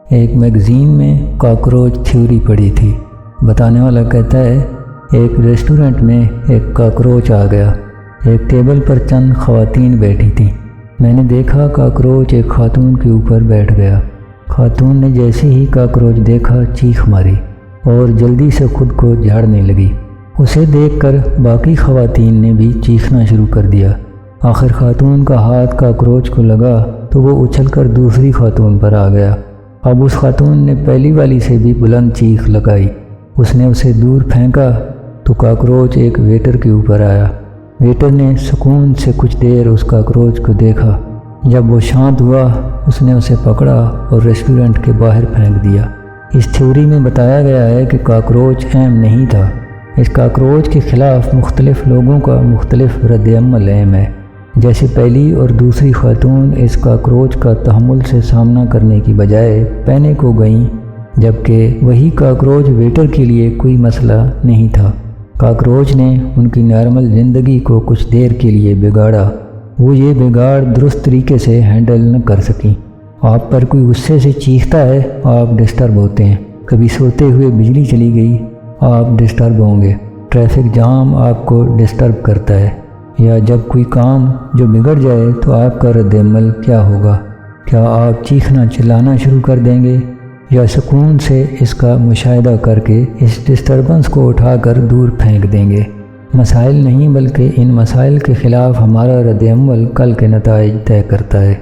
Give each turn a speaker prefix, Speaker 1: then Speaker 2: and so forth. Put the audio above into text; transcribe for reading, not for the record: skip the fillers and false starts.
Speaker 1: ایک میگزین میں cockroach theory پڑھی تھی۔ بتانے والا کہتا ہے ایک ریسٹورنٹ میں ایک کاکروچ آ گیا۔ ایک ٹیبل پر چند خواتین بیٹھی تھیں۔ میں نے دیکھا کاکروچ ایک خاتون کے اوپر بیٹھ گیا۔ خاتون نے جیسے ہی کاکروچ دیکھا چیخ ماری اور جلدی سے خود کو جھاڑنے لگی۔ اسے دیکھ کر باقی خواتین نے بھی چیخنا شروع کر دیا۔ آخر خاتون کا ہاتھ کاکروچ کو لگا تو وہ اچھل کر دوسری خاتون پر آ گیا۔ اب اس خاتون نے پہلی والی سے بھی بلند چیخ لگائی۔ اس نے اسے دور پھینکا تو کاکروچ ایک ویٹر کے اوپر آیا۔ ویٹر نے سکون سے کچھ دیر اس کاکروچ کو دیکھا۔ جب وہ شانت ہوا اس نے اسے پکڑا اور ریسٹورنٹ کے باہر پھینک دیا۔ اس تھیوری میں بتایا گیا ہے کہ کاکروچ اہم نہیں تھا۔ اس کاکروچ کے خلاف مختلف لوگوں کا مختلف رد عمل اہم ہے۔ جیسے پہلی اور دوسری خاتون اس کاکروچ کا تحمل سے سامنا کرنے کی بجائے پینک ہو گئیں، جبکہ وہی کاکروچ ویٹر کے لیے کوئی مسئلہ نہیں تھا۔ کاکروچ نے ان کی نارمل زندگی کو کچھ دیر کے لیے بگاڑا۔ وہ یہ بگاڑ درست طریقے سے ہینڈل نہ کر سکیں۔ آپ پر کوئی غصے سے چیختا ہے، آپ ڈسٹرب ہوتے ہیں۔ کبھی سوتے ہوئے بجلی چلی گئی، آپ ڈسٹرب ہوں گے۔ ٹریفک جام آپ کو ڈسٹرب کرتا ہے، یا جب کوئی کام جو بگڑ جائے تو آپ کا رد عمل کیا ہوگا؟ کیا آپ چیخنا چلانا شروع کر دیں گے، یا سکون سے اس کا مشاہدہ کر کے اس ڈسٹربنس کو اٹھا کر دور پھینک دیں گے؟ مسائل نہیں بلکہ ان مسائل کے خلاف ہمارا رد عمل کل کے نتائج طے کرتا ہے۔